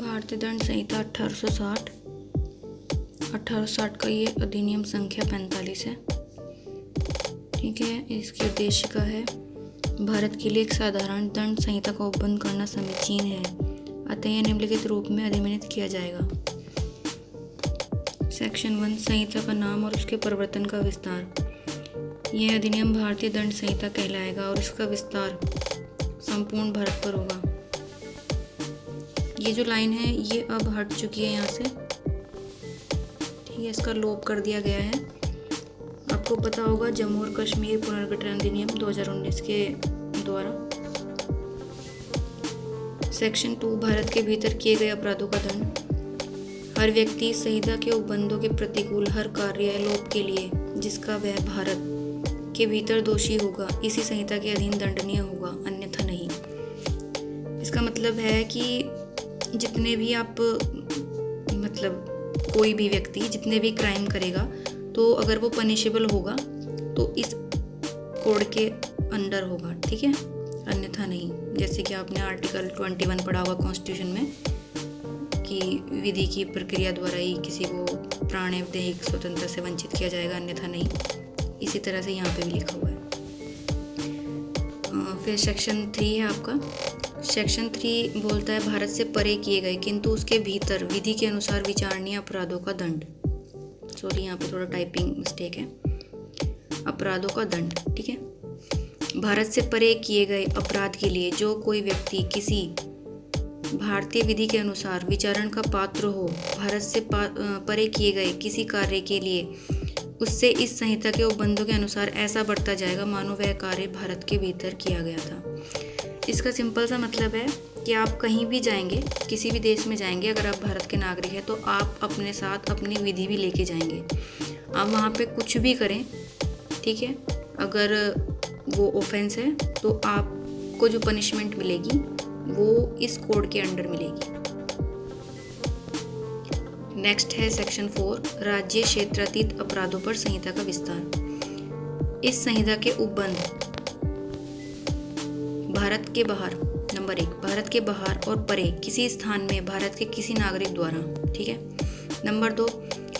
भारतीय दंड संहिता 1860 का ये अधिनियम संख्या 45 है। ठीक है, इसकी उद्देशिका है भारत के लिए एक साधारण दंड संहिता का उपबंध करना समीचीन है, अतः यह निम्नलिखित रूप में अधिनियमित किया जाएगा। सेक्शन 1 संहिता का नाम और उसके प्रवर्तन का विस्तार। यह अधिनियम भारतीय दंड संहिता कहलाएगा और इसका विस्तार संपूर्ण भारत पर होगा। ये जो लाइन है ये अब हट चुकी है यहाँ से, ठीक है, इसका लोप कर दिया गया है। आपको पता होगा जम्मू और कश्मीर पुनर्गठन अधिनियम 2019 के द्वारा। सेक्शन 2 भारत के भीतर किए गए अपराधों का दंड। हर व्यक्ति संहिता के उपबंधों के प्रतिकूल हर कार्य या लोप के लिए जिसका वह भारत के भीतर दोषी होगा इसी संहिता के अधीन दंडनीय होगा, अन्यथा नहीं। इसका मतलब है कि जितने भी आप कोई भी व्यक्ति जितने भी क्राइम करेगा तो अगर वो पनिशेबल होगा तो इस कोड के अंडर होगा, ठीक है, अन्यथा नहीं। जैसे कि आपने आर्टिकल 21 पढ़ा होगा कॉन्स्टिट्यूशन में कि विधि की प्रक्रिया द्वारा ही किसी को प्राण एवं दैहिक स्वतंत्रता से वंचित किया जाएगा, अन्यथा नहीं। इसी तरह से यहाँ पे भी लिखा हुआ है। फिर सेक्शन 3 है आपका। सेक्शन 3 बोलता है भारत से परे किए गए किंतु उसके भीतर विधि के अनुसार विचारणीय अपराधों का दंड। सॉरी, यहाँ पे थोड़ा टाइपिंग मिस्टेक है। अपराधों का दंड, ठीक है। भारत से परे किए गए अपराध के लिए जो कोई व्यक्ति किसी भारतीय विधि के अनुसार विचारण का पात्र हो, भारत से परे किए गए किसी कार्य के लिए उससे इस संहिता के उपबंधों के अनुसार ऐसा बढ़ता जाएगा मानो वह कार्य भारत के भीतर किया गया था। इसका सिंपल सा मतलब है कि आप कहीं भी जाएंगे, किसी भी देश में जाएंगे, अगर आप भारत के नागरिक हैं तो आप अपने साथ अपनी विधि भी लेके जाएंगे। आप वहाँ पे कुछ भी करें, ठीक है, अगर वो ऑफेंस है तो आपको जो पनिशमेंट मिलेगी वो इस कोड के अंडर मिलेगी। नेक्स्ट है सेक्शन 4 राज्य क्षेत्रातीत अपराधों पर संहिता का विस्तार। इस संहिता के उपबंध भारत के बाहर, नंबर 1, भारत के बाहर और परे किसी स्थान में भारत के किसी नागरिक द्वारा, ठीक है। नंबर 2,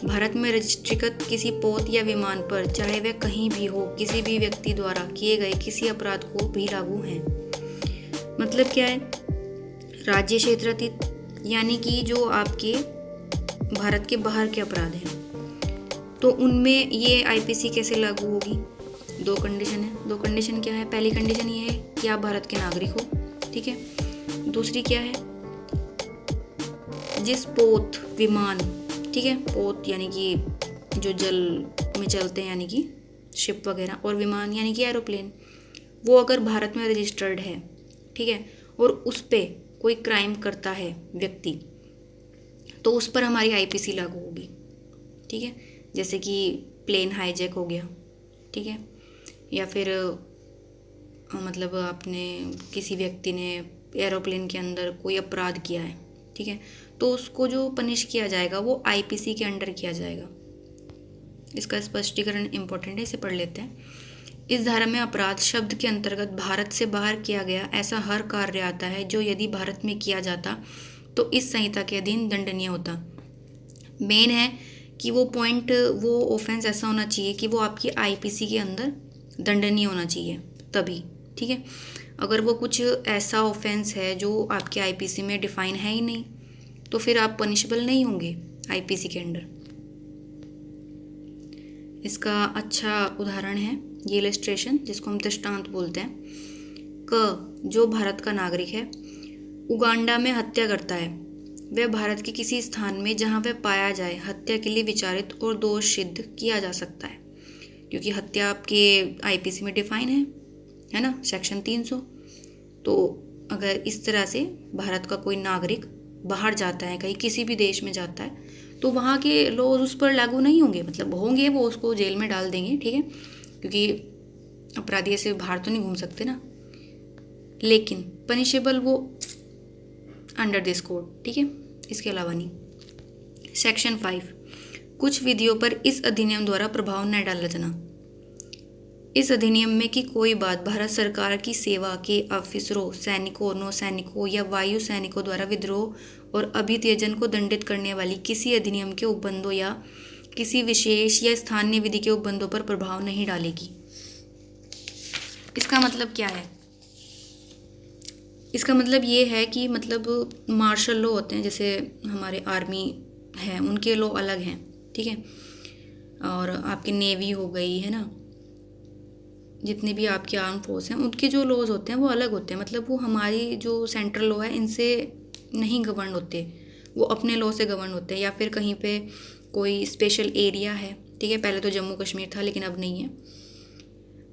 भारत में रजिस्ट्रीकृत किसी पोत या विमान पर चाहे वह कहीं भी हो किसी भी व्यक्ति द्वारा किए गए किसी अपराध को भी लागू हैं। मतलब क्या है, राज्य क्षेत्रातीत यानी कि जो आपके भारत के बाहर के अपराध हैं तो उनमें ये आईपीसी कैसे लागू होगी। 2 कंडीशन है। 2 कंडीशन क्या है? पहली कंडीशन ये है कि आप भारत के नागरिक हो, ठीक है। दूसरी क्या है, जिस पोत, विमान, ठीक है, पोत यानी कि जो जल में चलते हैं यानी कि शिप वगैरह, और विमान यानी कि एरोप्लेन, वो अगर भारत में रजिस्टर्ड है, ठीक है, और उस पे कोई क्राइम करता है व्यक्ति तो उस पर हमारी आईपीसी लागू होगी, ठीक है। जैसे कि प्लेन हाईजैक हो गया, ठीक है, या फिर आपने किसी व्यक्ति ने एरोप्लेन के अंदर कोई अपराध किया है, ठीक है, तो उसको जो पनिश किया जाएगा वो आईपीसी के अंडर किया जाएगा। इसका स्पष्टीकरण इम्पोर्टेंट है, इसे पढ़ लेते हैं। इस धारा में अपराध शब्द के अंतर्गत भारत से बाहर किया गया ऐसा हर कार्य आता है जो यदि भारत में किया जाता तो इस संहिता के अधीन दंडनीय होता। मेन है कि वो पॉइंट, वो ऑफेंस ऐसा होना चाहिए कि वो आपकी आईपीसी के अंदर दंडनीय होना चाहिए तभी, ठीक है। अगर वो कुछ ऐसा ऑफेंस है जो आपके आईपीसी में डिफाइन है ही नहीं तो फिर आप पनिशेबल नहीं होंगे आईपीसी के अंडर। इसका अच्छा उदाहरण है ये इलस्ट्रेशन जिसको हम दृष्टांत बोलते हैं। जो भारत का नागरिक है, उगांडा में हत्या करता है, वह भारत के किसी स्थान में जहां वह पाया जाए हत्या के लिए विचारित और दोष सिद्ध किया जा सकता है, क्योंकि हत्या आपके आईपीसी में डिफाइन है ना, सेक्शन 300। तो अगर इस तरह से भारत का कोई नागरिक बाहर जाता है, कहीं किसी भी देश में जाता है, तो वहाँ के लॉज उस पर लागू नहीं होंगे, होंगे, वो उसको जेल में डाल देंगे, ठीक है, क्योंकि अपराधी ऐसे बाहर तो नहीं घूम सकते ना, लेकिन पनिशेबल वो अंडर दिस कोड, ठीक है, इसके अलावा नहीं। सेक्शन 5 कुछ विधियों पर इस अधिनियम द्वारा प्रभाव न डाला जाना। इस अधिनियम में कि कोई बात भारत सरकार की सेवा के ऑफिसरों, सैनिकों, नौसैनिकों या वायु सैनिकों द्वारा विद्रोह और अभित्यजन को दंडित करने वाली किसी अधिनियम के उपबंधों या किसी विशेष या स्थानीय विधि के उपबंधों पर प्रभाव नहीं डालेगी। इसका मतलब क्या है? इसका मतलब ये है कि मतलब मार्शल लॉ होते हैं, जैसे हमारे आर्मी है उनके लॉ अलग हैं, ठीक है, और आपकी नेवी हो गई है ना, जितने भी आपके आर्म फोर्स हैं उनके जो लॉज होते हैं वो अलग होते हैं। मतलब वो हमारी जो सेंट्रल लॉ है इनसे नहीं गवर्न होते, वो अपने लॉ से गवर्न होते हैं। या फिर कहीं पे कोई स्पेशल एरिया है, ठीक है, पहले तो जम्मू कश्मीर था लेकिन अब नहीं है,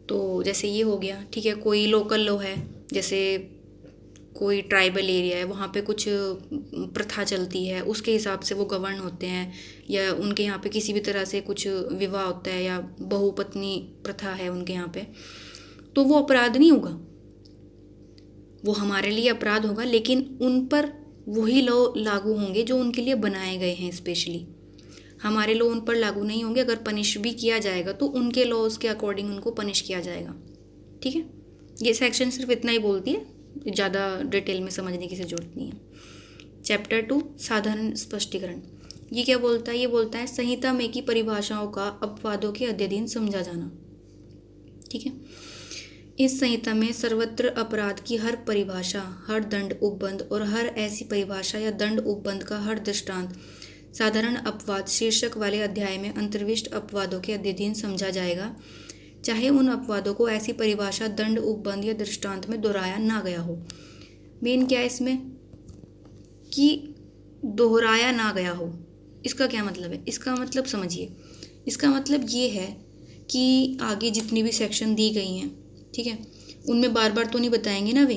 तो जैसे ये हो गया, ठीक है। कोई लोकल लॉ है, जैसे कोई ट्राइबल एरिया है, वहाँ पे कुछ प्रथा चलती है, उसके हिसाब से वो गवर्न होते हैं। या उनके यहाँ पे किसी भी तरह से कुछ विवाह होता है या बहुपत्नी प्रथा है उनके यहाँ पे, तो वो अपराध नहीं होगा, वो हमारे लिए अपराध होगा, लेकिन उन पर वही लॉ लागू होंगे जो उनके लिए बनाए गए हैं स्पेशली। हमारे लॉ उन पर लागू नहीं होंगे। अगर पनिश भी किया जाएगा तो उनके लॉज के अकॉर्डिंग उनको पनिश किया जाएगा, ठीक है। ये सेक्शन सिर्फ इतना ही बोलती है, ज़्यादा डिटेल में समझने की ज़रूरत नहीं है। चैप्टर 2 साधारण स्पष्टीकरण। ये क्या बोलता है? ये बोलता है संहिता में की परिभाषाओं का अपवादों के अध्ययन समझा जाना, ठीक है। इस संहिता में सर्वत्र अपराध की हर परिभाषा, हर दंड उपबंध और हर ऐसी परिभाषा या दंड उपबंध का हर दृष्टांत साधारण अपवाद शीर्षक वाले अध्याय में अंतर्विष्ट अपवादों के अध्ययन समझा जाएगा, चाहे उन अपवादों को ऐसी परिभाषा, दंड, उपबंध या दृष्टांत में दोहराया ना गया हो। मेन क्या है इसमें कि दोहराया ना गया हो। इसका क्या मतलब है? इसका मतलब समझिए, इसका मतलब ये है कि आगे जितनी भी सेक्शन दी गई हैं, ठीक है, उनमें बार बार तो नहीं बताएंगे ना वे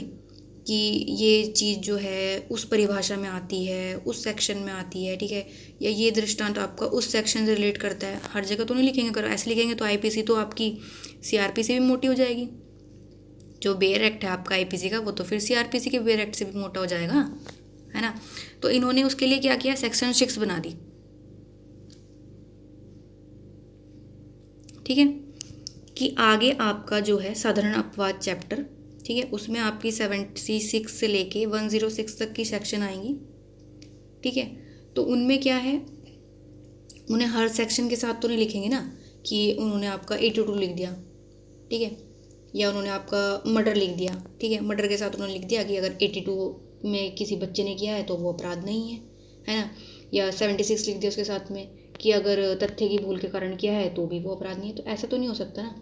कि ये चीज़ जो है उस परिभाषा में आती है, उस सेक्शन में आती है, ठीक है, या ये दृष्टांत आपका उस सेक्शन से रिलेट करता है। हर जगह तो नहीं लिखेंगे। अगर ऐसे लिखेंगे तो आईपीसी तो आपकी सीआरपी से भी मोटी हो जाएगी। जो बेयर एक्ट है आपका आईपीसी का, वो तो फिर सीआरपीसी के बेयर एक्ट से भी मोटा हो जाएगा, है ना। तो इन्होंने उसके लिए क्या किया? सेक्शन 6 बना दी, ठीक है, कि आगे आपका जो है साधारण अपवाद चैप्टर, ठीक है, उसमें आपकी 76 से लेके 106 तक की सेक्शन आएंगी, ठीक है। तो उनमें क्या है, उन्हें हर सेक्शन के साथ तो नहीं लिखेंगे ना कि उन्होंने आपका 82 लिख दिया, ठीक है, या उन्होंने आपका मर्डर लिख दिया, ठीक है, मर्डर के साथ उन्होंने लिख दिया कि अगर 82 में किसी बच्चे ने किया है तो वो अपराध नहीं है ना, या 76 लिख दिया उसके साथ में कि अगर तथ्य की भूल के कारण किया है तो भी वो अपराध नहीं है। तो ऐसा तो नहीं हो सकता ना,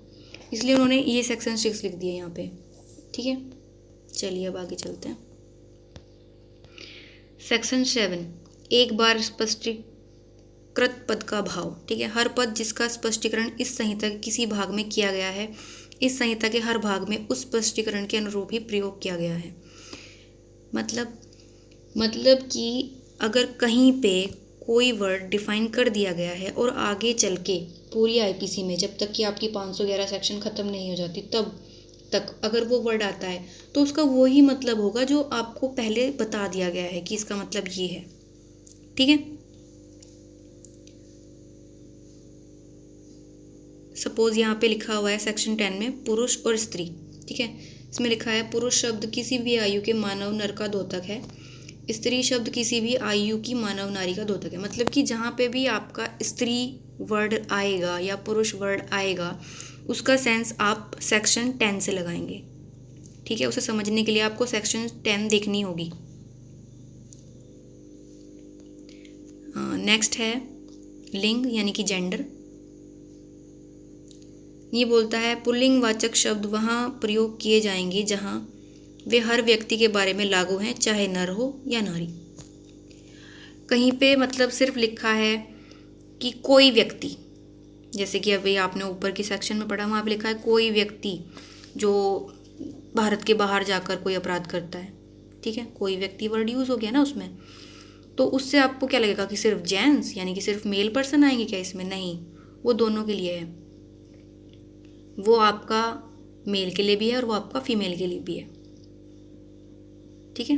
इसलिए उन्होंने ये सेक्शन 6 लिख दिया यहाँ पे, ठीक है। चलिए अब आगे चलते हैं। सेक्शन 7 एक बार स्पष्टीकृत पद का भाव, ठीक है। हर पद जिसका स्पष्टीकरण इस संहिता के किसी भाग में किया गया है, इस संहिता के हर भाग में उस स्पष्टीकरण के अनुरूप ही प्रयोग किया गया है। मतलब कि अगर कहीं पे कोई वर्ड डिफाइन कर दिया गया है और आगे चल के पूरी आईपीसी में जब तक कि आपकी 511 सेक्शन ख़त्म नहीं हो जाती तब तक अगर वो वर्ड आता है तो उसका वो ही मतलब होगा जो आपको पहले बता दिया गया है कि इसका मतलब ये है, ठीक है। सपोज यहाँ पे लिखा हुआ है सेक्शन 10 में पुरुष और स्त्री, ठीक है। इसमें लिखा है पुरुष शब्द किसी भी आयु के मानव नर का द्योतक है, स्त्री शब्द किसी भी आयु की मानव नारी का द्योतक है। मतलब कि जहाँ पे भी आपका स्त्री वर्ड आएगा या पुरुष वर्ड आएगा उसका सेंस आप सेक्शन 10 से लगाएंगे, ठीक है। उसे समझने के लिए आपको सेक्शन 10 देखनी होगी। नेक्स्ट है लिंग यानी कि जेंडर। ये बोलता है पुल्लिंग वाचक शब्द वहाँ प्रयोग किए जाएंगे जहाँ वे हर व्यक्ति के बारे में लागू हैं, चाहे नर हो या नारी। कहीं पे मतलब सिर्फ लिखा है कि कोई व्यक्ति, जैसे कि अभी आपने ऊपर की सेक्शन में पढ़ा, वहाँ पे लिखा है कोई व्यक्ति जो भारत के बाहर जाकर कोई अपराध करता है, ठीक है, कोई व्यक्ति वर्ड यूज़ हो गया ना उसमें, तो उससे आपको क्या लगेगा कि सिर्फ जेंट्स यानी कि सिर्फ मेल पर्सन आएंगे क्या इसमें? नहीं, वो दोनों के लिए है। वो आपका मेल के लिए भी है और वो आपका फीमेल के लिए भी है, ठीक है।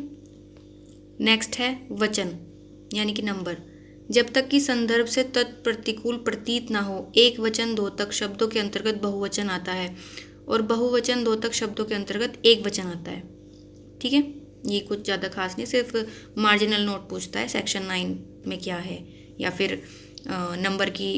नेक्स्ट है वचन यानी कि नंबर। जब तक कि संदर्भ से तत्प्रतिकूल प्रतीत ना हो, एक वचन द्योतक शब्दों के अंतर्गत बहुवचन आता है और बहुवचन द्योतक शब्दों के अंतर्गत एक वचन आता है, ठीक है। ये कुछ ज़्यादा खास नहीं, सिर्फ मार्जिनल नोट पूछता है सेक्शन 9 में क्या है, या फिर नंबर की